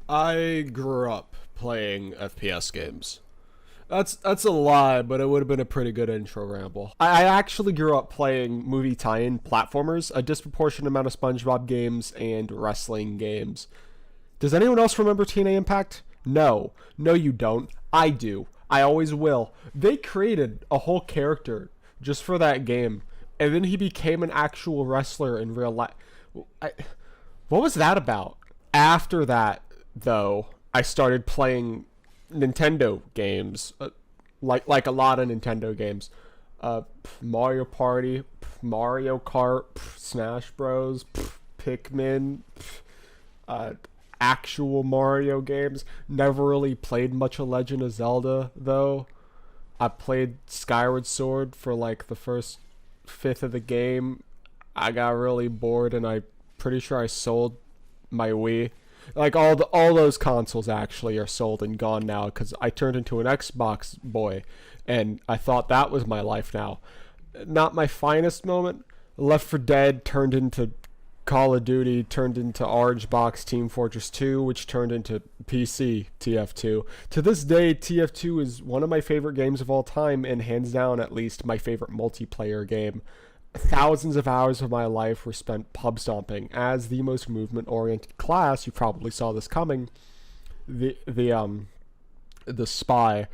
I grew up playing FPS games. That's a lie, but it would have been a pretty good intro ramble. I actually grew up playing movie tie-in platformers, a disproportionate amount of SpongeBob games, and wrestling games. Does anyone else remember TNA Impact? No. No, you don't. I do. I always will. They created a whole character just for that game, and then he became an actual wrestler in real life. What was that about? After that, though, I started playing Nintendo games, like a lot of Nintendo games. Mario Party, Mario Kart, Smash Bros, Pikmin, uh, actual Mario games. Never really played much of Legend of Zelda, though. I played Skyward Sword for like the first fifth of the game. I got really bored, and I pretty sure I sold my Wii. Like all those consoles actually are sold and gone now because I turned into an Xbox boy, and I thought that was my life now. Not my finest moment. Left 4 Dead turned into Call of Duty, turned into Orange Box Team Fortress 2, which turned into PC TF2. To this day, TF2 is one of my favorite games of all time, and hands down at least my favorite multiplayer game. Thousands of hours of my life were spent pub stomping. As the most movement oriented class, you probably saw this coming. The spy.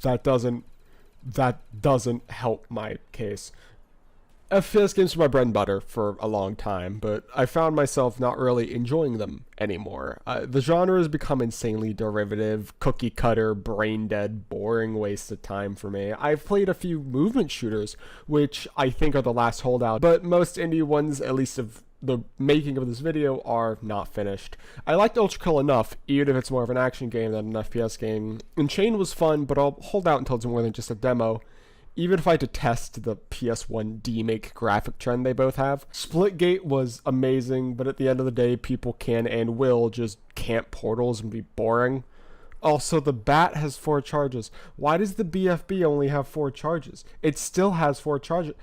That doesn't help my case. FPS games were my bread and butter for a long time, but I found myself not really enjoying them anymore. The genre has become insanely derivative, cookie cutter, brain dead, boring waste of time for me. I've played a few movement shooters, which I think are the last holdout, but most indie ones, at least of the making of this video, are not finished. I liked Ultra Kill enough, even if it's more of an action game than an FPS game. Unchained was fun, but I'll hold out until it's more than just a demo. Even if I detest the PS1 demake graphic trend they both have. Splitgate was amazing, but at the end of the day, people can and will just camp portals and be boring. Also, the bat has 4 charges. Why does the BFB only have 4 charges? It still has 4 charges.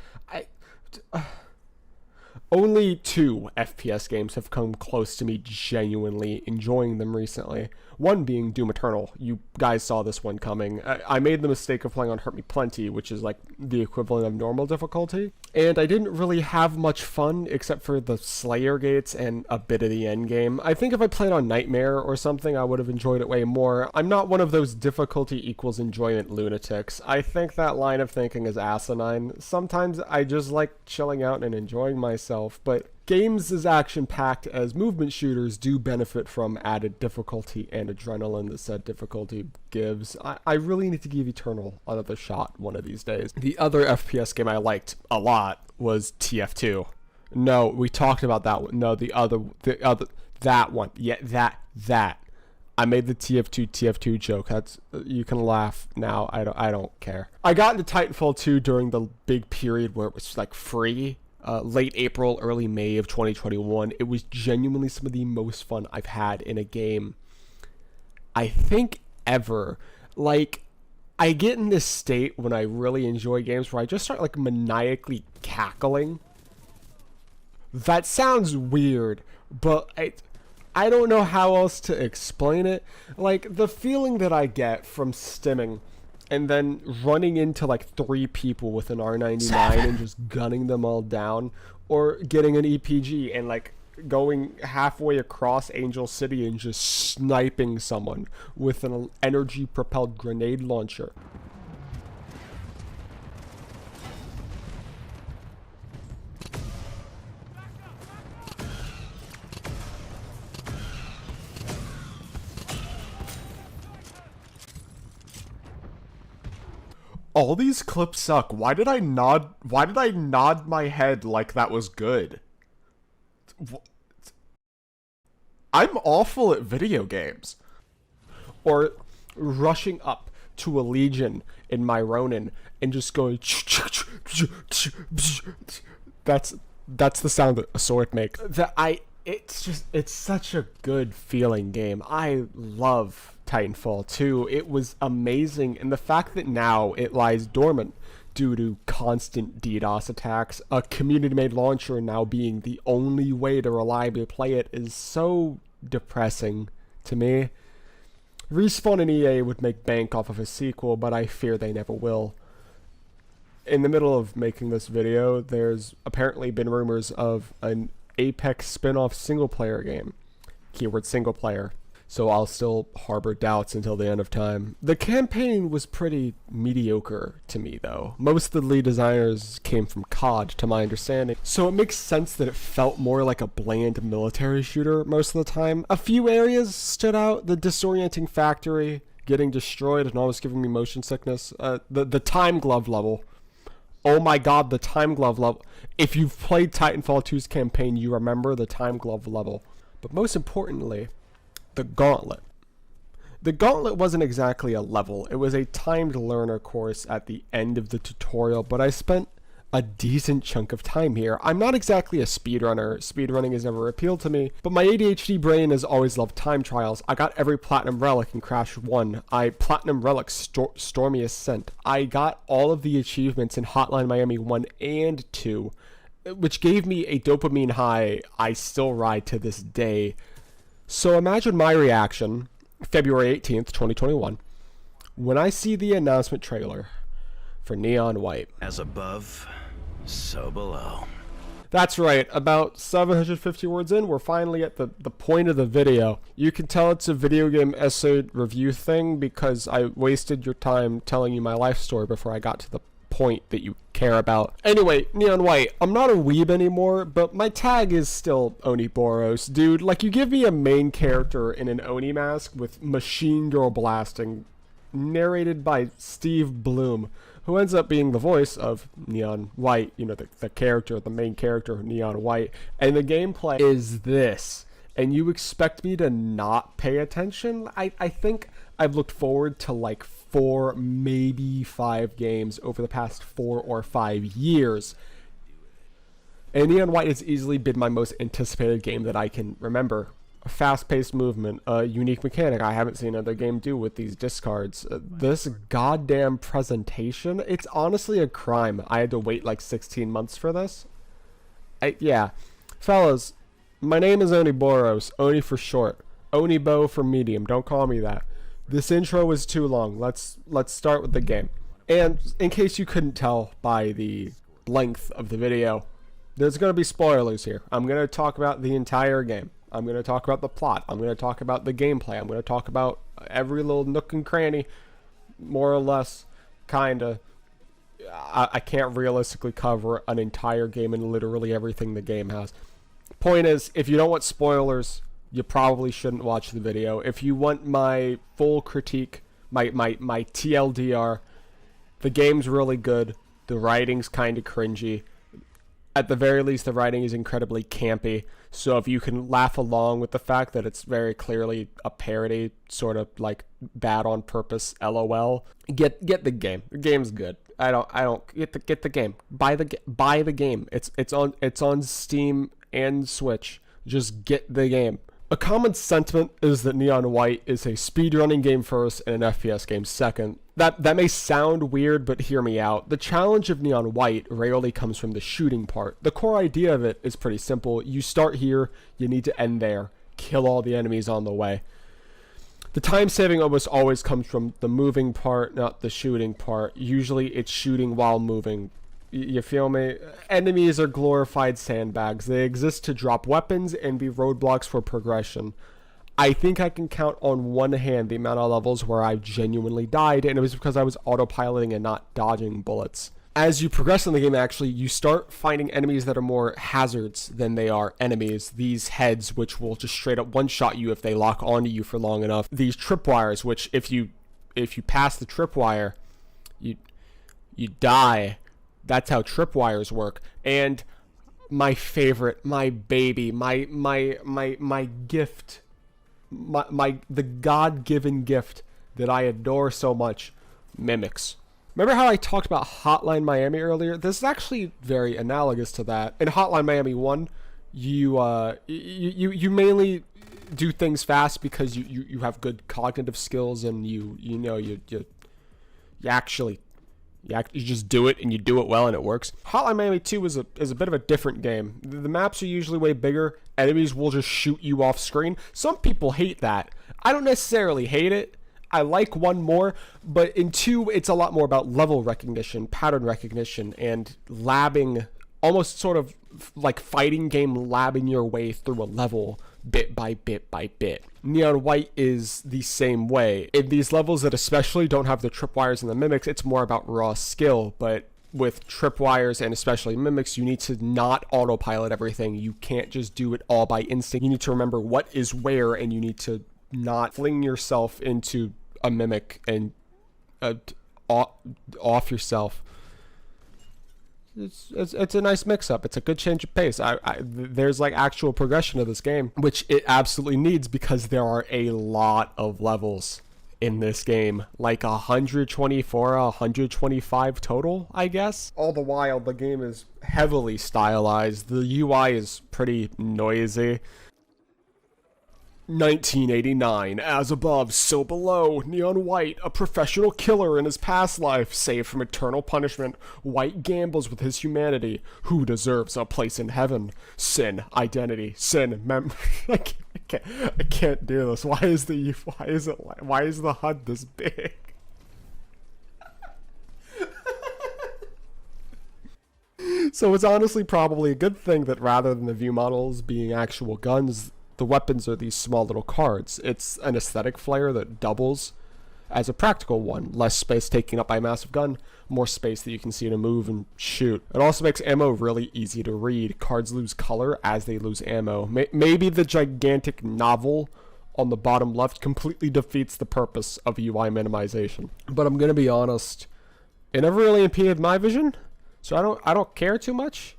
Only 2 FPS games have come close to me genuinely enjoying them recently. One being Doom Eternal. You guys saw this one coming. I made the mistake of playing on Hurt Me Plenty, which is like the equivalent of normal difficulty. And I didn't really have much fun except for the Slayer gates and a bit of the end game. I think if I played on Nightmare or something, I would have enjoyed it way more. I'm not one of those difficulty equals enjoyment lunatics. I think that line of thinking is asinine. Sometimes I just like chilling out and enjoying myself, but games as action-packed as movement shooters do benefit from added difficulty and adrenaline that said difficulty gives. I really need to give Eternal another shot one of these days. The other FPS game I liked a lot was TF2. No, we talked about that one. No, that one. Yeah, that. I made the TF2 joke. That's, you can laugh now. I don't care. I got into Titanfall 2 during the big period where it was like free. Late April, early May of 2021. It was genuinely some of the most fun I've had in a game, I think, ever. Like, I get in this state when I really enjoy games where I just start like maniacally cackling. That sounds weird, but I don't know how else to explain it. Like, the feeling that I get from stimming and then running into like 3 people with an R99 and just gunning them all down, or getting an EPG and like going halfway across Angel City and just sniping someone with an energy propelled grenade launcher. All these clips suck. Why did I nod my head like that was good? I'm awful at video games. Or rushing up to a Legion in my Ronin and just going that's the sound that a sword makes. It's such a good feeling game. I love Titanfall 2. It was amazing, and the fact that now it lies dormant due to constant DDoS attacks. A community-made launcher now being the only way to reliably play it is so depressing to me. Respawn and EA would make bank off of a sequel, but I fear they never will. In the middle of making this video, there's apparently been rumors of an Apex spin-off single-player game. Keyword single-player. So I'll still harbor doubts until the end of time. The campaign was pretty mediocre to me, though. Most of the lead designers came from COD, to my understanding, so it makes sense that it felt more like a bland military shooter most of the time. A few areas stood out: the disorienting factory, getting destroyed and almost giving me motion sickness. The time glove level. Oh my god, the time glove level. If you've played Titanfall 2's campaign, you remember the time glove level. But most importantly, the gauntlet. The gauntlet wasn't exactly a level. It was a timed learner course at the end of the tutorial, but I spent a decent chunk of time here. I'm not exactly a speedrunner. Speedrunning has never appealed to me, but my ADHD brain has always loved time trials. I got every platinum relic in Crash 1. I platinum relic Stormy Ascent. I got all of the achievements in Hotline Miami 1 and 2, which gave me a dopamine high I still ride to this day. So imagine my reaction, February 18th, 2021, when I see the announcement trailer for Neon White. As above, so below. That's right, about 750 words in, we're finally at the point of the video. You can tell it's a video game essay review thing because I wasted your time telling you my life story before I got to the point that you care about. Anyway, Neon White, I'm not a weeb anymore, but my tag is still Oni Boros. Dude, like, you give me a main character in an Oni mask with machine girl blasting, narrated by Steve Bloom, who ends up being the voice of Neon White, you know, the character, the main character, Neon White, and the gameplay is this. And you expect me to not pay attention? I think I've looked forward to like 4, maybe 5 games over the past 4 or 5 years. And Neon White has easily been my most anticipated game that I can remember. A fast-paced movement, a unique mechanic I haven't seen another game do with these discards. This goddamn presentation, it's honestly a crime. I had to wait like 16 months for this. Yeah. Fellas, my name is Oni Boros, Oni for short. Oni Bo for medium, don't call me that. This intro is too long. Let's start with the game. And in case you couldn't tell by the length of the video, there's going to be spoilers here. I'm going to talk about the entire game. I'm going to talk about the plot. I'm going to talk about the gameplay. I'm going to talk about every little nook and cranny, more or less, kinda. I can't realistically cover an entire game and literally everything the game has. Point is, if you don't want spoilers, you probably shouldn't watch the video. If you want my full critique, my TLDR, the game's really good. The writing's kind of cringy. At the very least, the writing is incredibly campy. So if you can laugh along with the fact that it's very clearly a parody, sort of like bad on purpose, LOL, get the game. The game's good. I don't get the game. Buy the game. It's on Steam and Switch. Just get the game. A common sentiment is that Neon White is a speedrunning game first and an FPS game second. That may sound weird, but hear me out. The challenge of Neon White rarely comes from the shooting part. The core idea of it is pretty simple. You start here, you need to end there. Kill all the enemies on the way. The time saving almost always comes from the moving part, not the shooting part. Usually it's shooting while moving. You feel me? Enemies are glorified sandbags. They exist to drop weapons and be roadblocks for progression. I think I can count on one hand the amount of levels where I genuinely died, and it was because I was autopiloting and not dodging bullets. As you progress in the game, actually, you start finding enemies that are more hazards than they are enemies. These heads, which will just straight up one-shot you if they lock onto you for long enough. These tripwires, which if you pass the tripwire, you die. That's how tripwires work. And my favorite, my baby, my gift, the God-given gift that I adore so much, mimics. Remember how I talked about Hotline Miami earlier? This is actually very analogous to that. In Hotline Miami 1, you mainly do things fast because you have good cognitive skills and you You just do it, and you do it well, and it works. Hotline Miami 2 is a bit of a different game. The maps are usually way bigger. Enemies will just shoot you off screen. Some people hate that. I don't necessarily hate it. I like 1 more, but in 2, it's a lot more about level recognition, pattern recognition, and labbing, almost sort of like fighting game labbing your way through a level bit by bit by bit. Neon White is the same way. In these levels that especially don't have the tripwires and the mimics, it's more about raw skill, but with tripwires and especially mimics, you need to not autopilot everything. You can't just do it all by instinct. You need to remember what is where, and you need to not fling yourself into a mimic and off yourself. It's a nice mix-up. It's a good change of pace. There's like actual progression to this game, which it absolutely needs because there are a lot of levels in this game, like 124, 125 total, I guess. All the while, the game is heavily stylized. The UI is pretty noisy. 1989, as above, so below. Neon White, a professional killer in his past life, saved from eternal punishment. White gambles with his humanity. Who deserves a place in heaven? Sin, identity, sin, I can't do this. Why is the HUD this big? So it's honestly probably a good thing that rather than the view models being actual guns, the weapons are these small little cards. It's an aesthetic flair that doubles as a practical one. Less space taken up by a massive gun, more space that you can see to move and shoot. It also makes ammo really easy to read. Cards lose color as they lose ammo. Maybe the gigantic novel on the bottom left completely defeats the purpose of UI minimization. But I'm gonna be honest, it never really impeded my vision, so I don't care too much.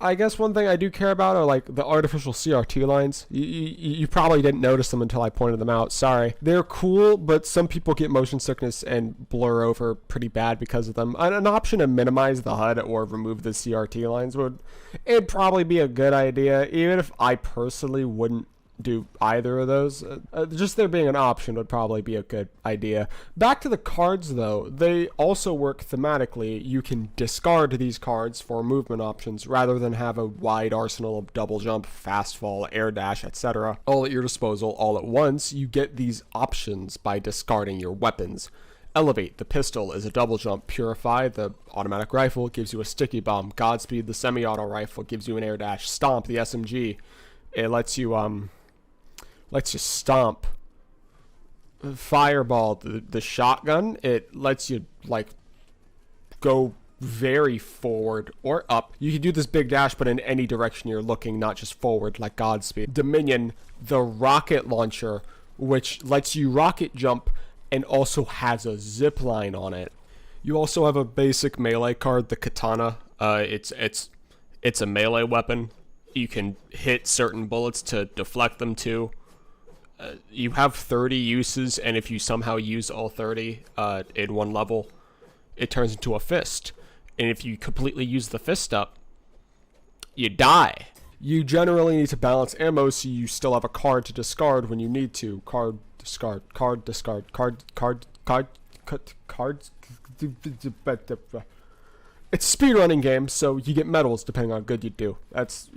I guess one thing I do care about are like the artificial CRT lines. You probably didn't notice them until I pointed them out. Sorry. They're cool, but some people get motion sickness and blur over pretty bad because of them. An option to minimize the HUD or remove the CRT lines it'd probably be a good idea, even if I personally wouldn't do either of those. Just there being an option would probably be a good idea. Back to the cards though, they also work thematically. You can discard these cards for movement options rather than have a wide arsenal of double jump, fast fall, air dash, etc. all at your disposal all at once. You get these options by discarding your weapons. Elevate, the pistol, is a double jump. Purify, the automatic rifle, gives you a sticky bomb. Godspeed, the semi-auto rifle, gives you an air dash. Stomp, the SMG, it lets you stomp. Fireball, the shotgun, it lets you like go very forward or up. You can do this big dash, but in any direction you're looking, not just forward like Godspeed. Dominion, the rocket launcher, which lets you rocket jump and also has a zip line on it. You also have a basic melee card, the katana. It's a melee weapon. You can hit certain bullets to deflect them too. You have 30 uses, and if you somehow use all 30 in one level, it turns into a fist. And if you completely use the fist up, you die. You generally need to balance ammo so you still have a card to discard when you need to. Card, discard, card, discard, card. It's a speedrunning game, so you get medals depending on how good you do. That's,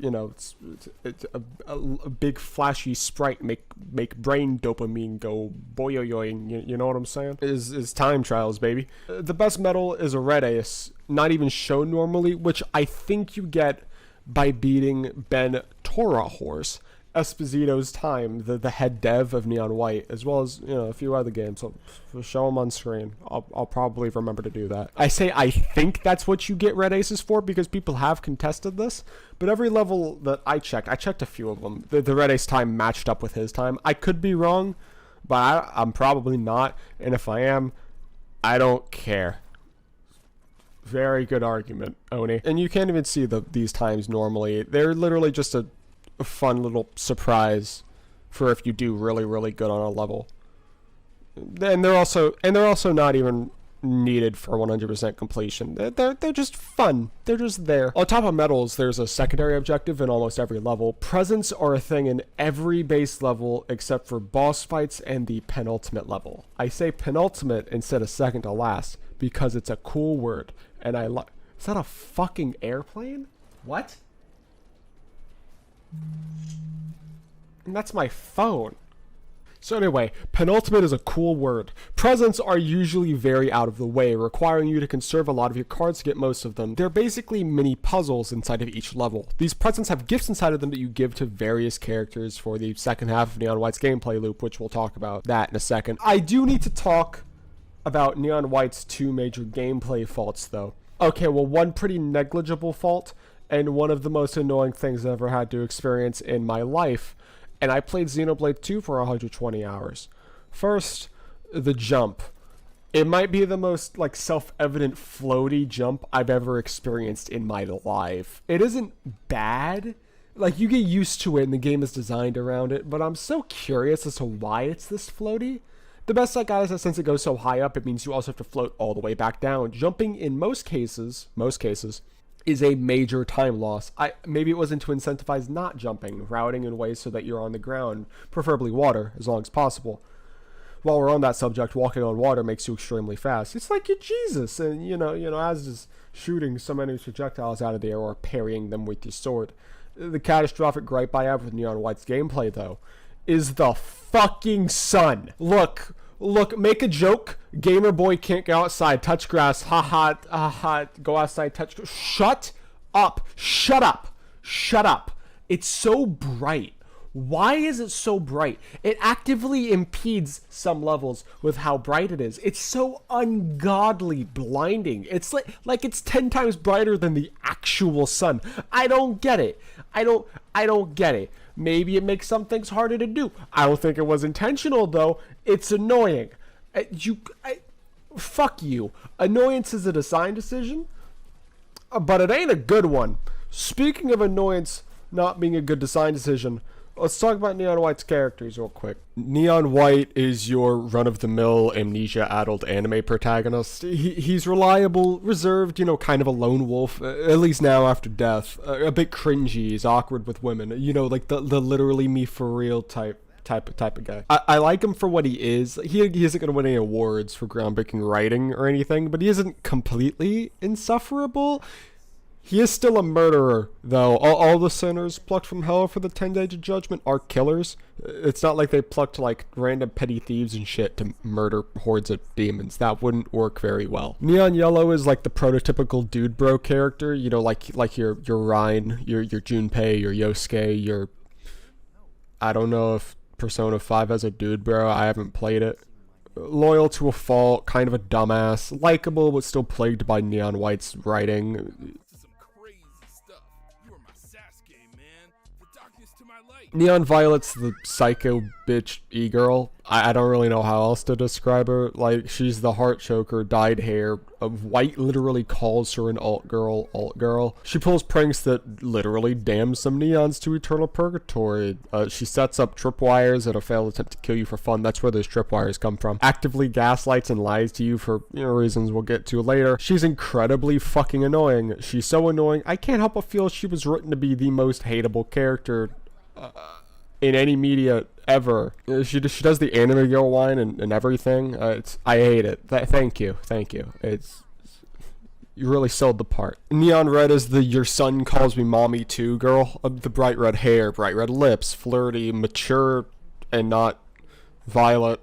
it's a big flashy sprite make brain dopamine go boyoyoing, you know what I'm saying? Is time trials, baby. The best medal is a red ace, not even shown normally, which I think you get by beating Ben Torahorse, Esposito's time, the head dev of Neon White, as well as a few other games. So show them on screen. I'll probably remember to do that. I say I think that's what you get red aces for because people have contested this, but every level that I checked a few of them. The red ace time matched up with his time. I could be wrong, but I'm probably not, and if I am, I don't care. Very good argument, Oni. And you can't even see these times normally. They're literally just a fun little surprise for if you do really, really good on a level. And they're also not even needed for 100% completion. They're just fun. They're just there. On top of medals, there's a secondary objective in almost every level. Presents are a thing in every base level except for boss fights and the penultimate level. I say penultimate instead of second to last because it's a cool word. And I like... Is that a fucking airplane? What? And that's my phone. So anyway, penultimate is a cool word. Presents are usually very out of the way, requiring you to conserve a lot of your cards to get most of them. They're basically mini puzzles inside of each level. These presents have gifts inside of them that you give to various characters for the second half of Neon White's gameplay loop, which we'll talk about that in a second. I do need to talk about Neon White's two major gameplay faults though. Okay, well, one pretty negligible fault, and one of the most annoying things I've ever had to experience in my life. And I played Xenoblade 2 for 120 hours. First, the jump. It might be the most like self-evident floaty jump I've ever experienced in my life. It isn't bad. Like, you get used to it and the game is designed around it, but I'm so curious as to why it's this floaty. The best I got is that since it goes so high up, it means you also have to float all the way back down. Jumping in most cases, is a major time loss. Maybe it wasn't to incentivize not jumping, routing in ways so that you're on the ground, preferably water, as long as possible. While we're on that subject, walking on water makes you extremely fast. It's like you're Jesus, and you know, as is shooting so many projectiles out of the air or parrying them with your sword. The catastrophic gripe I have with Neon White's gameplay, though, is the fucking sun. Look, make a joke. Gamer boy can't go outside, touch grass, haha, go outside, touch. Shut up. It's so bright. Why is it so bright? It actively impedes some levels with how bright it is. It's so ungodly blinding. It's like it's 10 times brighter than the actual sun. I don't get it. I don't get it. Maybe it makes some things harder to do. I don't think it was intentional, though. It's annoying. Fuck you. Annoyance is a design decision, but it ain't a good one. Speaking of annoyance not being a good design decision, let's talk about Neon White's characters real quick. Neon White is your run-of-the-mill, amnesia-addled anime protagonist. He's reliable, reserved, kind of a lone wolf, at least now after death. A bit cringy, he's awkward with women, like the literally me for real type of guy. I like him for what he is. He isn't going to win any awards for groundbreaking writing or anything, but he isn't completely insufferable. He is still a murderer, though. All the sinners plucked from hell for the 10 days of judgment are killers. It's not like they plucked, like, random petty thieves and shit to murder hordes of demons. That wouldn't work very well. Neon Yellow is, like, the prototypical dude bro character. Like your Ryan, your Junpei, your Yosuke, your... I don't know if Persona 5 has a dude bro. I haven't played it. Loyal to a fault, kind of a dumbass. Likeable, but still plagued by Neon White's writing. Neon Violet's the psycho bitch e-girl. I don't really know how else to describe her. Like, she's the heart choker, dyed hair. White literally calls her an alt girl. She pulls pranks that literally damn some neons to eternal purgatory. She sets up tripwires at a failed attempt to kill you for fun. That's where those tripwires come from. Actively gaslights and lies to you for reasons we'll get to later. She's incredibly fucking annoying. She's so annoying, I can't help but feel she was written to be the most hateable character in any media ever. She does the anime girl line and everything. I hate it. Thank you. You really sold the part. Neon Red is the your son calls me mommy too girl. The bright red hair, bright red lips, flirty, mature, and not violent.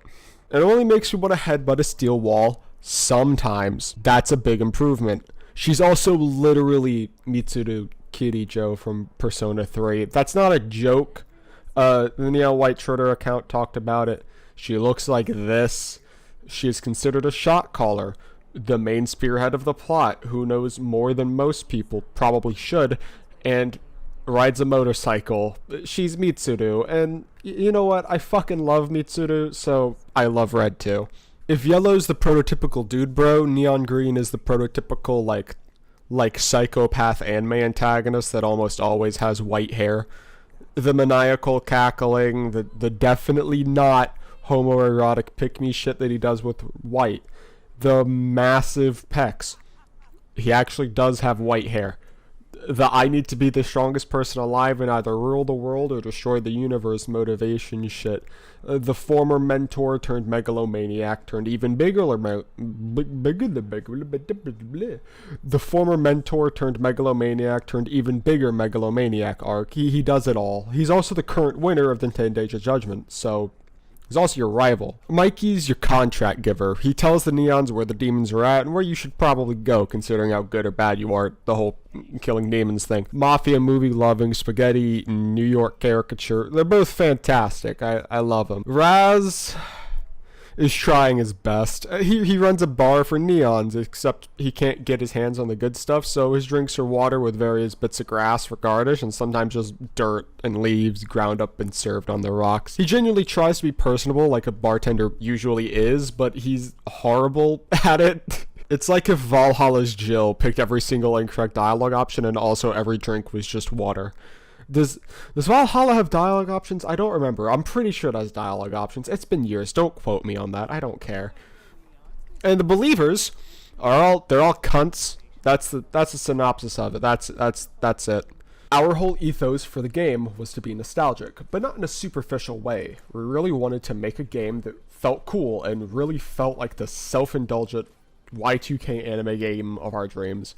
It only makes you want to headbutt a steel wall sometimes. That's a big improvement. She's also literally Mitsuru Kirijo from Persona 3. That's not a joke. The Neon White Twitter account talked about it. She looks like this. She is considered a shot caller, the main spearhead of the plot, who knows more than most people probably should, and rides a motorcycle. She's Mitsuru, and you know what? I fucking love Mitsuru, so I love Red too. If Yellow's the prototypical dude bro, Neon Green is the prototypical like psychopath anime antagonist that almost always has white hair. The maniacal cackling, the definitely not homoerotic pick-me shit that he does with White. The massive pecs. He actually does have white hair. the I need to be the strongest person alive and either rule the world or destroy the universe motivation shit. The former mentor turned megalomaniac turned even bigger. The former mentor turned megalomaniac turned even bigger megalomaniac arc. He does it all. He's also the current winner of the 10 Days of Judgment, so he's also your rival. Mikey's your contract giver. He tells the Neons where the demons are at and where you should probably go considering how good or bad you are, the whole killing demons thing. Mafia movie loving, spaghetti, New York caricature. They're both fantastic. I love them. Raz is trying his best. He runs a bar for Neons, except he can't get his hands on the good stuff, so his drinks are water with various bits of grass for garnish and sometimes just dirt and leaves ground up and served on the rocks. He genuinely tries to be personable like a bartender usually is, but he's horrible at it. It's like if Valhalla's Jill picked every single incorrect dialogue option and also every drink was just water. Does Valhalla have dialogue options? I don't remember. I'm pretty sure it has dialogue options. It's been years. Don't quote me on that. I don't care. And the believers they're all cunts. That's the synopsis of it. That's it. Our whole ethos for the game was to be nostalgic, but not in a superficial way. We really wanted to make a game that felt cool and really felt like the self-indulgent Y2K anime game of our dreams.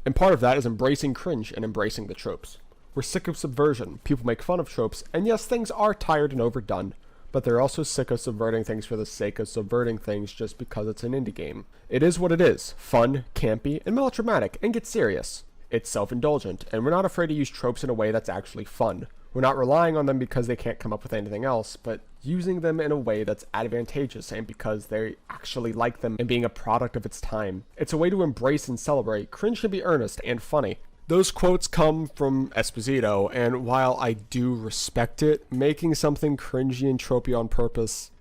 And part of that is embracing cringe and embracing the tropes. We're sick of subversion. People make fun of tropes, and yes, things are tired and overdone, but they're also sick of subverting things for the sake of subverting things just because it's an indie game. It is what it is. Fun, campy, and melodramatic, and get serious. It's self-indulgent, and we're not afraid to use tropes in a way that's actually fun. We're not relying on them because they can't come up with anything else, but using them in a way that's advantageous and because they actually like them and being a product of its time. It's a way to embrace and celebrate. Cringe can be earnest and funny. Those quotes come from Esposito, and while I do respect it, making something cringy and tropey on purpose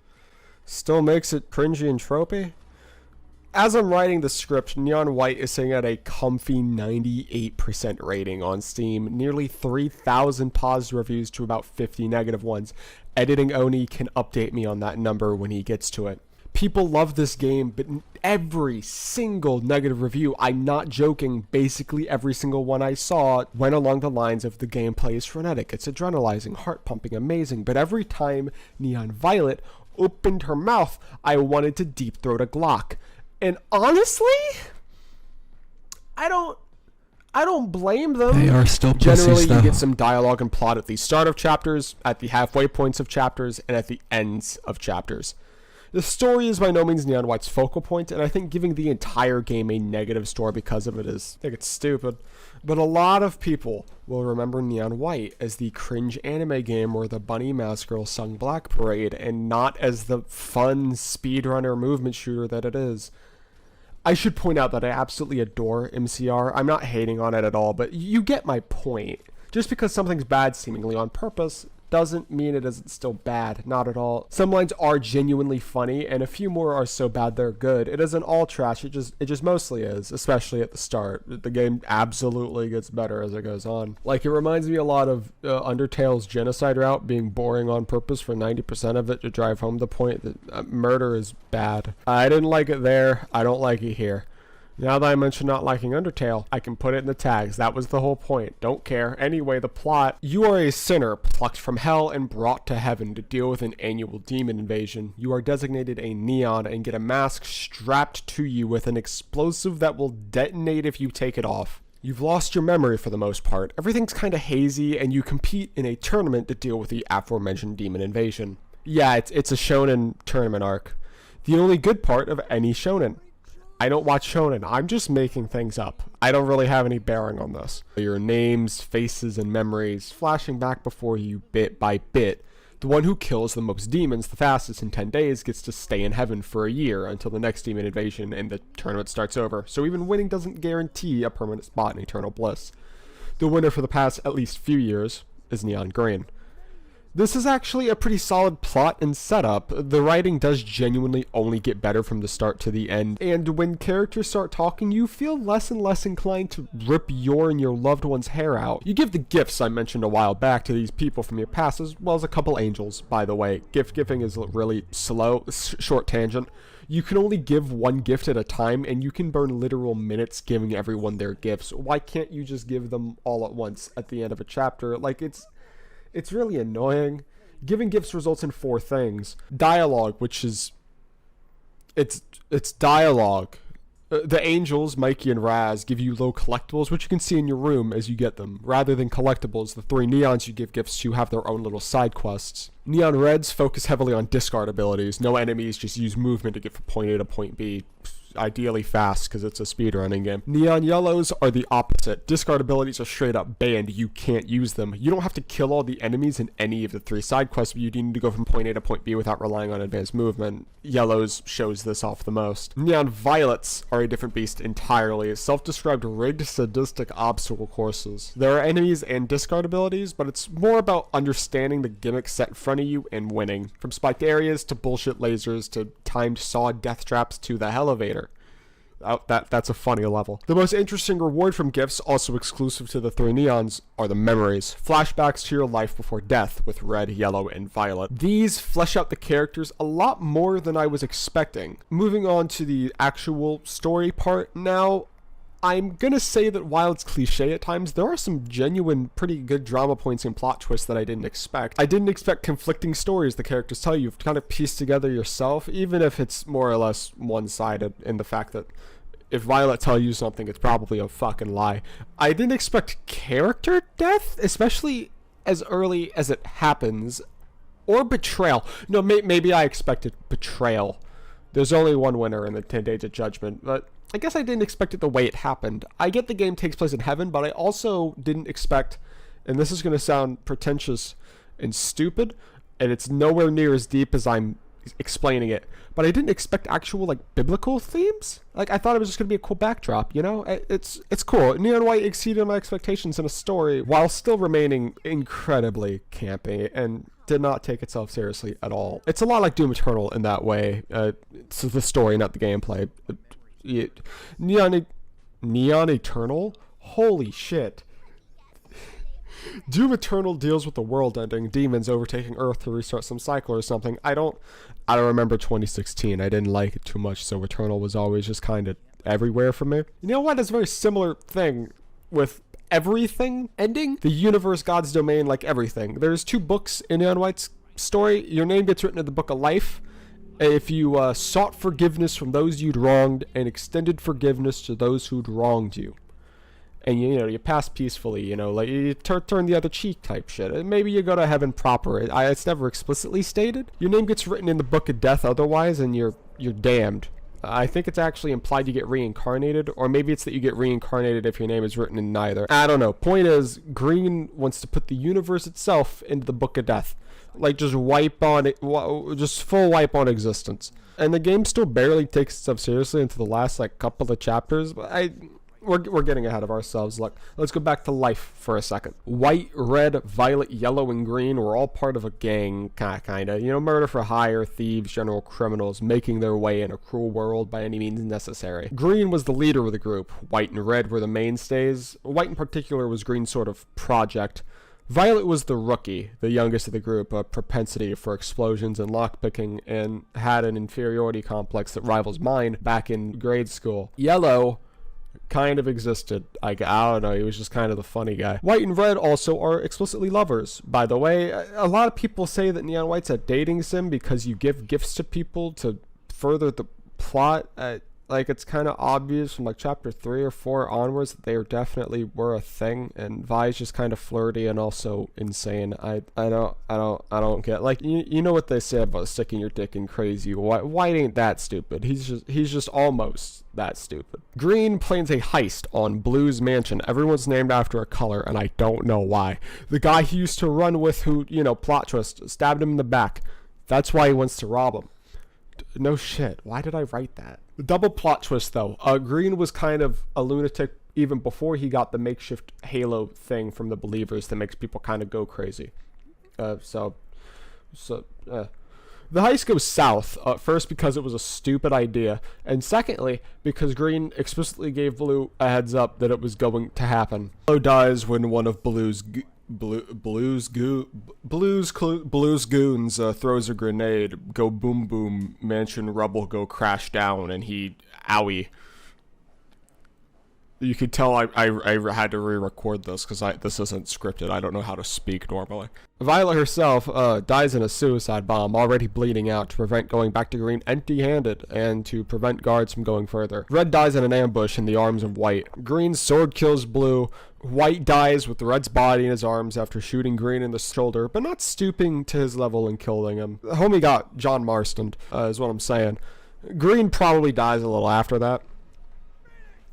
still makes it cringy and tropey. As I'm writing the script, Neon White is sitting at a comfy 98% rating on Steam, nearly 3,000 positive reviews to about 50 negative ones. Editing Oni can update me on that number when he gets to it. People love this game, but every single negative review, I'm not joking, basically every single one I saw went along the lines of the gameplay is frenetic, it's adrenalizing, heart pumping, amazing, but every time Neon Violet opened her mouth, I wanted to deep throat a Glock. And honestly, I don't blame them. They are still Generally, pussies, though. you get some dialogue and plot at the start of chapters, at the halfway points of chapters, and at the ends of chapters. The story is by no means Neon White's focal point, and I think giving the entire game a negative score because of it is, I think it's stupid. But a lot of people will remember Neon White as the cringe anime game where the bunny mouse girl sung Black Parade, and not as the fun speedrunner movement shooter that it is. I should point out that I absolutely adore MCR. I'm not hating on it at all, but you get my point. Just because something's bad seemingly on purpose doesn't mean it isn't still bad. Not at all. Some lines are genuinely funny, and a few more are so bad they're good. It isn't all trash, it just mostly is, especially at the start. The game absolutely gets better as it goes on. Like, it reminds me a lot of Undertale's genocide route being boring on purpose for 90% of it to drive home the point that murder is bad. I didn't like it there, I don't like it here. Now that I mentioned not liking Undertale, I can put it in the tags. That was the whole point. Don't care. Anyway, the plot. You are a sinner plucked from hell and brought to heaven to deal with an annual demon invasion. You are designated a neon and get a mask strapped to you with an explosive that will detonate if you take it off. You've lost your memory for the most part. Everything's kinda hazy, and you compete in a tournament to deal with the aforementioned demon invasion. Yeah, it's a shonen tournament arc. The only good part of any shonen. I don't watch shonen, I'm just making things up. I don't really have any bearing on this. Your names, faces, and memories flashing back before you bit by bit. The one who kills the most demons the fastest in 10 days gets to stay in heaven for a year until the next demon invasion and the tournament starts over. So even winning doesn't guarantee a permanent spot in eternal bliss. The winner for the past at least few years is Neon Green. This is actually a pretty solid plot and setup. The writing does genuinely only get better from the start to the end, and when characters start talking, you feel less and less inclined to rip your and your loved one's hair out. You give the gifts I mentioned a while back to these people from your past, as well as a couple angels, by the way. Gift giving is really slow, short tangent. You can only give one gift at a time, and you can burn literal minutes giving everyone their gifts. Why can't you just give them all at once at the end of a chapter? Like, it's really annoying. Giving gifts results in 4 things. Dialogue, which is... It's dialogue. The angels, Mikey and Raz, give you low collectibles, which you can see in your room as you get them. Rather than collectibles, the 3 neons you give gifts to have their own little side quests. Neon reds focus heavily on discard abilities. No enemies, just use movement to get from point A to point B. Ideally fast, because it's a speedrunning game. Neon yellows are the opposite. Discard abilities are straight up banned. You can't use them. You don't have to kill all the enemies in any of the 3 side quests, but you need to go from point A to point B without relying on advanced movement. Yellows shows this off the most. Neon violets are a different beast entirely. Self-described rigged sadistic obstacle courses. There are enemies and discard abilities, but it's more about understanding the gimmick set in front of you and winning. From spiked areas to bullshit lasers to timed saw death traps to the elevator. That's a funny level. The most interesting reward from gifts, also exclusive to the 3 neons, are the memories. Flashbacks to your life before death with red, yellow, and violet. These flesh out the characters a lot more than I was expecting. Moving on to the actual story part now, I'm gonna say that while it's cliche at times, there are some genuine, pretty good drama points and plot twists that I didn't expect. I didn't expect conflicting stories the characters tell you to kind of piece together yourself, even if it's more or less one-sided in the fact that if Violet tell you something, it's probably a fucking lie. I didn't expect character death, especially as early as it happens, or betrayal. No, maybe I expected betrayal. There's only one winner in the 10 Days of Judgment, but I guess I didn't expect it the way it happened. I get the game takes place in heaven, but I also didn't expect, and this is going to sound pretentious and stupid, and it's nowhere near as deep as I'm explaining it, but I didn't expect actual like biblical themes. Like I thought it was just gonna be a cool backdrop, you know. It's cool. Neon White exceeded my expectations in a story while still remaining incredibly campy and did not take itself seriously at all. It's a lot like Doom Eternal in that way. It's the story, not the gameplay. Neon Eternal, holy shit. Doom Eternal deals with the world ending, demons overtaking Earth to restart some cycle or something. I don't remember 2016. I didn't like it too much, so Eternal was always just kind of everywhere for me. You know what? It's a very similar thing with everything ending. The universe, God's domain, like everything. There's 2 books in Neon White's story. Your name gets written in the Book of Life if you sought forgiveness from those you'd wronged and extended forgiveness to those who'd wronged you. And you pass peacefully, like you turn the other cheek type shit. Maybe you go to heaven proper. It's never explicitly stated. Your name gets written in the Book of Death otherwise, and you're damned. I think it's actually implied you get reincarnated, or maybe it's that you get reincarnated if your name is written in neither. I don't know. Point is, Green wants to put the universe itself into the Book of Death. Like just wipe on it, just full wipe on existence. And the game still barely takes itself seriously into the last couple of chapters, but we're getting ahead of ourselves. Look, let's go back to life for a second. White, red, violet, yellow, and green were all part of a gang, kinda. Murder for hire, thieves, general criminals, making their way in a cruel world by any means necessary. Green was the leader of the group. White and red were the mainstays. White in particular was Green's sort of project. Violet was the rookie, the youngest of the group, a propensity for explosions and lockpicking, and had an inferiority complex that rivals mine back in grade school. Yellow kind of existed. I don't know, he was just kind of the funny guy. White and red also are explicitly lovers. By the way, a lot of people say that Neon White's a dating sim because you give gifts to people to further the plot. It's kind of obvious from chapter 3 or 4 onwards that they definitely were a thing, and Vi's just kind of flirty and also insane. I don't get you know what they say about sticking your dick in crazy. White ain't that stupid. He's just almost that stupid. Green plans a heist on Blue's mansion. Everyone's named after a color, and I don't know why. The guy he used to run with, who plot twist, stabbed him in the back. That's why he wants to rob him. No shit. Why did I write that? The double plot twist, though. Green was kind of a lunatic even before he got the makeshift halo thing from the Believers that makes people kind of go crazy. The heist goes south, first because it was a stupid idea, and secondly because Green explicitly gave Blue a heads up that it was going to happen. Blue dies when one of Blue's Blues Goons throws a grenade, go boom boom, mansion rubble go crash down, and he owie. You could tell I had to re-record this because this isn't scripted. I don't know how to speak normally. Violet herself dies in a suicide bomb, already bleeding out, to prevent going back to green empty-handed and to prevent guards from going further. Red dies in an ambush in the arms of White. Green's sword kills Blue. White dies with Red's body in his arms after shooting Green in the shoulder, but not stooping to his level and killing him. The homie got John Marston, is what I'm saying. Green probably dies a little after that.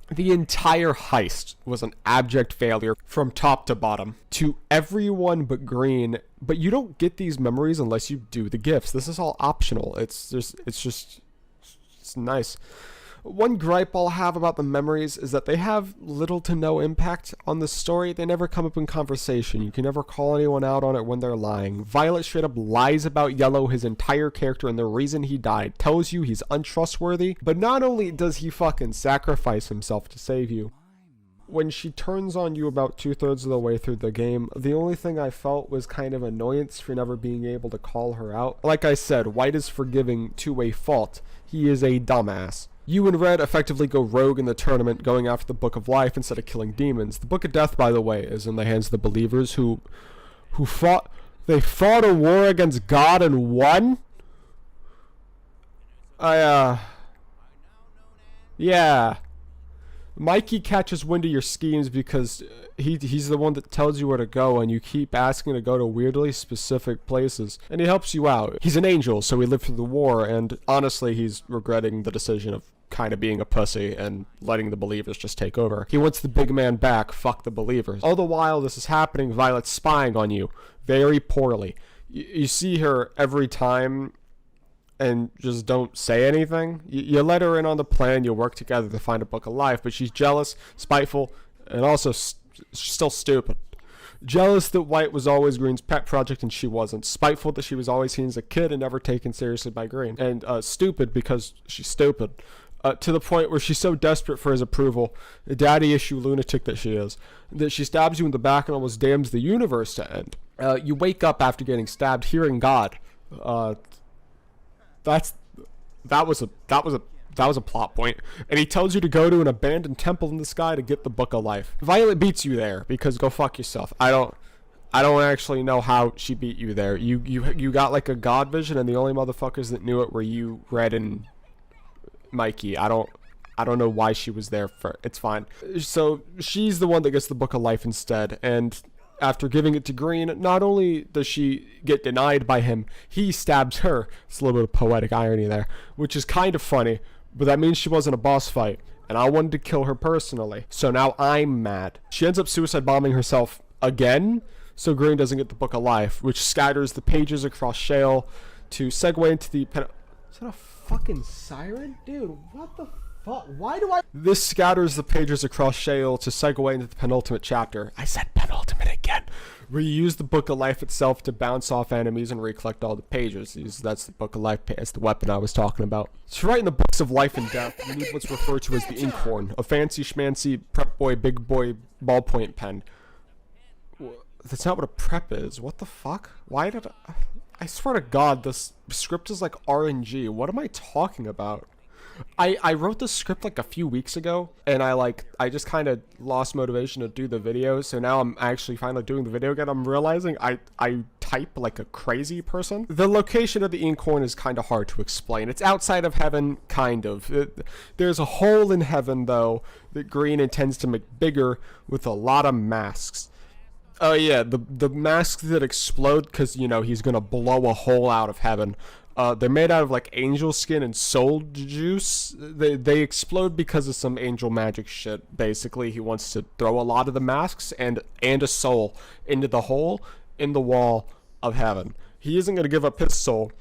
The entire heist was an abject failure from top to bottom to everyone but Green, but you don't get these memories unless you do the gifts. This is all optional. It's nice. One gripe I'll have about the memories is that they have little to no impact on the story. They never come up in conversation. You can never call anyone out on it when they're lying. Violet straight up lies about Yellow, his entire character, and the reason he died. Tells you he's untrustworthy, but not only does he fucking sacrifice himself to save you. When she turns on you about 2/3 of the way through the game, the only thing I felt was kind of annoyance for never being able to call her out. Like I said, White is forgiving to a fault. He is a dumbass. You and Red effectively go rogue in the tournament, going after the Book of Life instead of killing demons. The Book of Death, by the way, is in the hands of the believers who fought a war against God and won? Yeah. Mikey catches wind of your schemes because he's the one that tells you where to go, and you keep asking to go to weirdly specific places, and he helps you out. He's an angel, so he lived through the war, and honestly, he's regretting the decision of kind of being a pussy and letting the believers just take over. He wants the big man back, fuck the believers. All the while this is happening, Violet's spying on you very poorly. You see her every time and just don't say anything. You let her in on the plan, you work together to find a Book of Life, but she's jealous, spiteful, and also still stupid. Jealous that White was always Green's pet project and she wasn't. Spiteful that she was always seen as a kid and never taken seriously by Green. And stupid because she's stupid. To the point where she's so desperate for his approval, the daddy issue lunatic that she is, that she stabs you in the back and almost damns the universe to end. You wake up after getting stabbed hearing God. That was a plot point, and he tells you to go to an abandoned temple in the sky to get the Book of Life. Violet beats you there because go fuck yourself. I don't actually know how she beat you there. You got like a god vision, and the only motherfuckers that knew it were you, Red, and Mikey. I don't know why she was there for. It's fine. So she's the one that gets the Book of Life instead, and after giving it to Green, not only does she get denied by him, he stabs her. It's a little bit of poetic irony there, which is kind of funny, but that means she wasn't a boss fight, and I wanted to kill her personally, so now I'm mad. She ends up suicide bombing herself again, so Green doesn't get the Book of Life, which scatters the pages across Shale to segue into the Is that a fucking siren? Dude, what the fuck? Why do I... This scatters the pages across Shale to segue into the penultimate chapter. I said penultimate again. Where you use the Book of Life itself to bounce off enemies and recollect all the pages. That's the Book of Life. That's the weapon I was talking about. To write in the books of life and death, you need what's referred to as the inkhorn, a fancy schmancy prep boy, big boy ballpoint pen. That's not what a prep is. What the fuck? Why did I swear to God, this script is like RNG. What am I talking about? I wrote this script like a few weeks ago, and I just kind of lost motivation to do the video, so now I'm actually finally doing the video again. I'm realizing I type like a crazy person. The location of the inkhorn is kind of hard to explain. It's outside of heaven, kind of. There's a hole in heaven, though, that Green intends to make bigger with a lot of masks. Oh yeah, the masks that explode because, you know, he's gonna blow a hole out of heaven. They're made out of like angel skin and soul juice. They explode because of some angel magic shit. Basically, he wants to throw a lot of the masks and a soul into the hole in the wall of heaven. He isn't gonna give up his soul.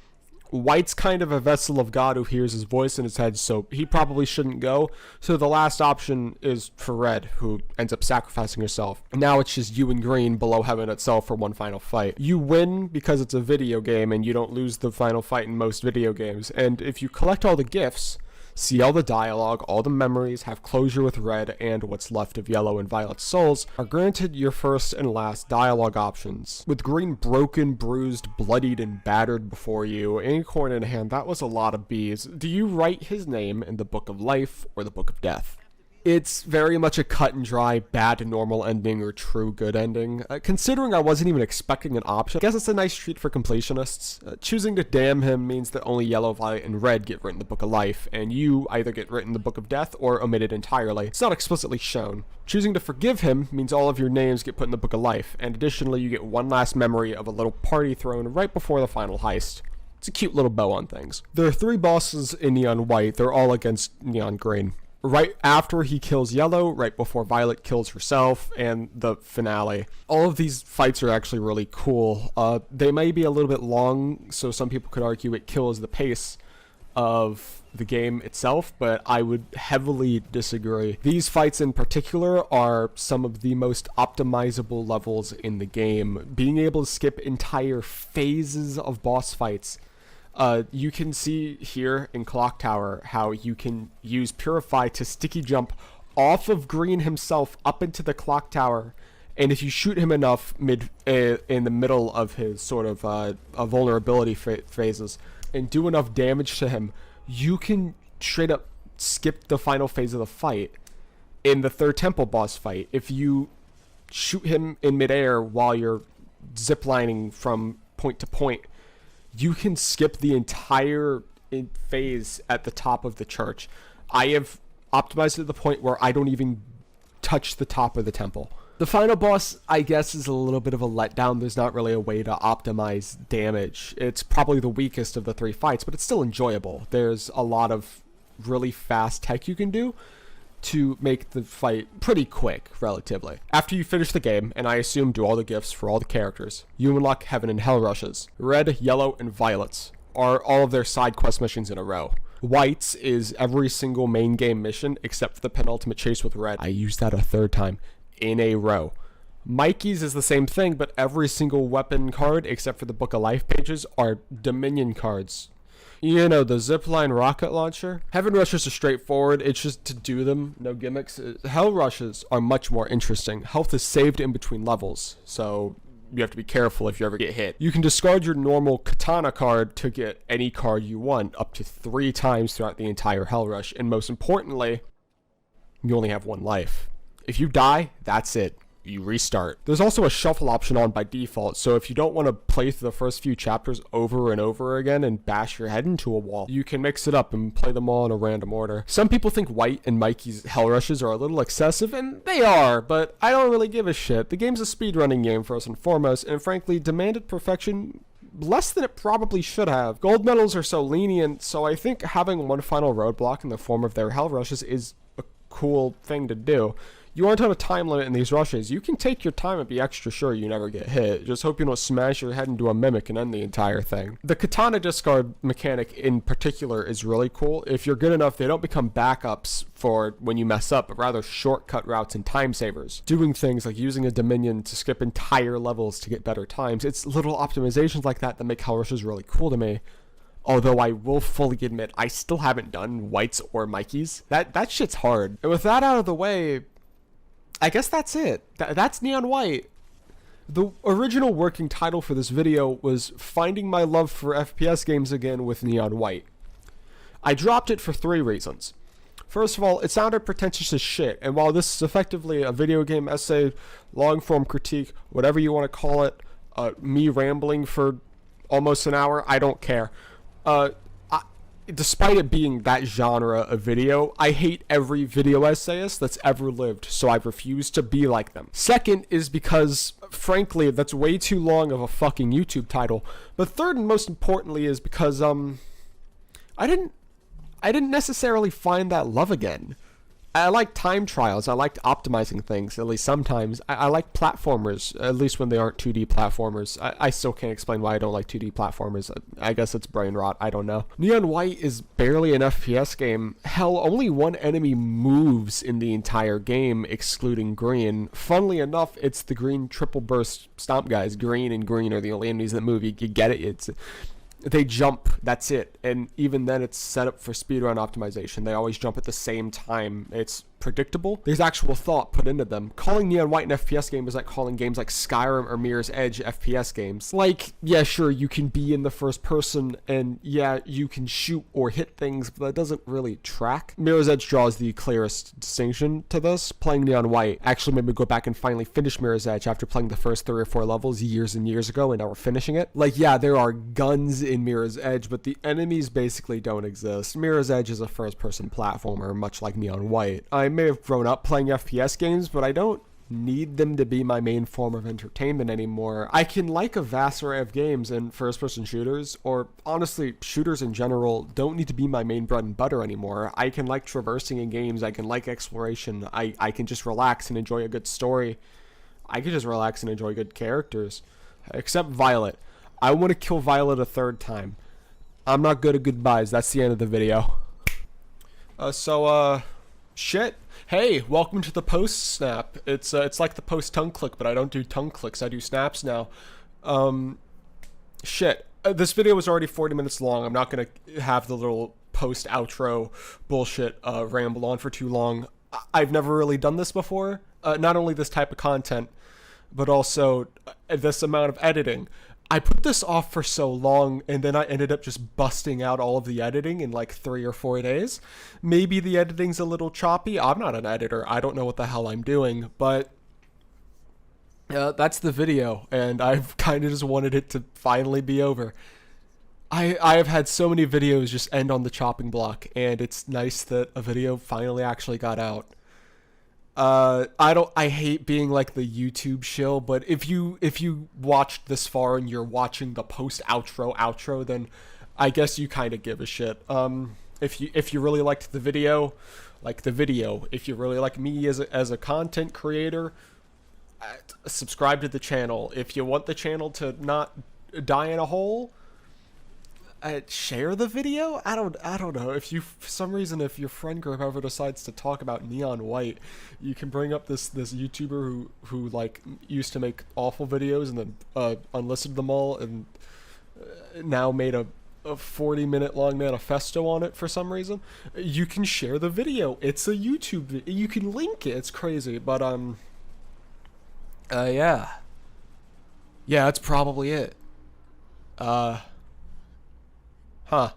White's kind of a vessel of God who hears his voice in his head, so he probably shouldn't go. So the last option is for Red, who ends up sacrificing herself. Now it's just you and Green below heaven itself for one final fight. You win because it's a video game, and you don't lose the final fight in most video games. And if you collect all the gifts, see all the dialogue, all the memories, have closure with red and what's left of yellow and violet souls, are granted your first and last dialogue options. With green broken, bruised, bloodied, and battered before you, acorn in hand, that was a lot of bees. Do you write his name in the Book of Life or the Book of Death? It's very much a cut and dry bad to normal ending or true good ending. Considering I wasn't even expecting an option, I guess it's a nice treat for completionists. Choosing to damn him means that only yellow, violet, and red get written in the Book of Life, and you either get written in the Book of Death or omitted entirely. It's not explicitly shown. Choosing to forgive him means all of your names get put in the Book of Life, and additionally you get one last memory of a little party thrown right before the final heist. It's a cute little bow on things. There are 3 bosses in Neon White. They're all against Neon Green. Right after he kills Yellow, right before Violet kills herself, and the finale. All of these fights are actually really cool. They may be a little bit long, so some people could argue it kills the pace of the game itself, but I would heavily disagree. These fights in particular are some of the most optimizable levels in the game. Being able to skip entire phases of boss fights. You can see here in Clock Tower how you can use Purify to sticky jump off of Green himself up into the Clock Tower, and if you shoot him enough in the middle of his sort of vulnerability phases and do enough damage to him, you can straight up skip the final phase of the fight. In the 3rd temple boss fight, if you shoot him in midair while you're ziplining from point to point, you can skip the entire phase at the top of the church. I have optimized it to the point where I don't even touch the top of the temple. The final boss, I guess, is a little bit of a letdown. There's not really a way to optimize damage. It's probably the weakest of the 3 fights, but it's still enjoyable. There's a lot of really fast tech you can do to make the fight pretty quick, relatively. After you finish the game, and I assume do all the gifts for all the characters, you unlock Heaven and Hell rushes. Red, Yellow, and Violets are all of their side quest missions in a row. Whites is every single main game mission except for the penultimate chase with Red. I used that a 3rd time in a row. Mikey's is the same thing, but every single weapon card except for the Book of Life pages are Dominion cards. You know, the zipline rocket launcher. Heaven rushes are straightforward. It's just to do them, no gimmicks. Hell rushes are much more interesting. Health is saved in between levels, so you have to be careful if you ever get hit. You can discard your normal katana card to get any card you want up to 3 times throughout the entire Hell rush, and most importantly, you only have 1 life. If you die, that's it. You restart. There's also a shuffle option on by default, so if you don't want to play through the first few chapters over and over again and bash your head into a wall, you can mix it up and play them all in a random order. Some people think White and Mikey's Hell rushes are a little excessive, and they are, but I don't really give a shit. The game's a speedrunning game first and foremost, and frankly demanded perfection less than it probably should have. Gold medals are so lenient, so I think having one final roadblock in the form of their Hell rushes is a cool thing to do. You aren't on a time limit in these rushes. You can take your time and be extra sure you never get hit. Just hope you don't smash your head into a mimic and end the entire thing. The katana discard mechanic in particular is really cool. If you're good enough, they don't become backups for when you mess up, but rather shortcut routes and time savers. Doing things like using a Dominion to skip entire levels to get better times. It's little optimizations like that that make Hell rushes really cool to me. Although I will fully admit, I still haven't done Whites or Mikey's. That shit's hard. And with that out of the way, I guess that's it. That's Neon White. The original working title for this video was Finding My Love for FPS Games Again with Neon White. I dropped it for 3 reasons. First of all, it sounded pretentious as shit, and while this is effectively a video game essay, long-form critique, whatever you want to call it, me rambling for almost an hour, I don't care. Despite it being that genre of video, I hate every video essayist that's ever lived, so I refuse to be like them. Second is because, frankly, that's way too long of a fucking YouTube title. But third and most importantly is because, I didn't necessarily find that love again. I like time trials. I liked optimizing things, at least sometimes. I like platformers, at least when they aren't 2D platformers. I still can't explain why I don't like 2D platformers. I guess it's brain rot. I don't know. Neon White is barely an FPS game. Hell, only 1 enemy moves in the entire game, excluding Green. Funnily enough, it's the green triple burst stomp guys. Green and Green are the only enemies that move. You get it? they jump, that's it. And even then it's set up for speedrun optimization. They always jump at the same time. It's predictable. There's actual thought put into them. Calling Neon White an FPS game is like calling games like Skyrim or Mirror's Edge FPS games. Like, yeah, sure, you can be in the first person, and yeah, you can shoot or hit things, but that doesn't really track. Mirror's Edge draws the clearest distinction to this. Playing Neon White actually made me go back and finally finish Mirror's Edge after playing the first 3 or 4 levels years and years ago, and now we're finishing it. Like, yeah, there are guns in Mirror's Edge, but the enemies basically don't exist. Mirror's Edge is a first-person platformer, much like Neon White. I may have grown up playing FPS games, but I don't need them to be my main form of entertainment anymore. I can like a vast array of games, and first-person shooters, or honestly, shooters in general, don't need to be my main bread and butter anymore. I can like traversing in games, I can like exploration, I can just relax and enjoy a good story. I can just relax and enjoy good characters. Except Violet. I want to kill Violet a 3rd time. I'm not good at goodbyes. That's the end of the video. Shit. Hey, welcome to the post snap. It's like the post tongue click, but I don't do tongue clicks. I do snaps now. Shit. This video was already 40 minutes long. I'm not gonna have the little post outro bullshit ramble on for too long. I've never really done this before. Not only this type of content, but also this amount of editing. I put this off for so long, and then I ended up just busting out all of the editing in like 3 or 4 days. Maybe the editing's a little choppy. I'm not an editor. I don't know what the hell I'm doing, but that's the video, and I've kind of just wanted it to finally be over. I have had so many videos just end on the chopping block, and it's nice that a video finally actually got out. I hate being like the YouTube shill, but if you watched this far and you're watching the post outro, then I guess you kind of give a shit. If you really liked the video, like the video. If you really like me as a content creator, subscribe to the channel. If you want the channel to not die in a hole, share the video. I don't know. If you, for some reason, if your friend group ever decides to talk about Neon White, you can bring up this YouTuber who like used to make awful videos and then unlisted them all and now made a 40-minute long manifesto on it for some reason. You can share the video. It's a YouTube video. You can link it. It's crazy, but yeah, that's probably it. Huh.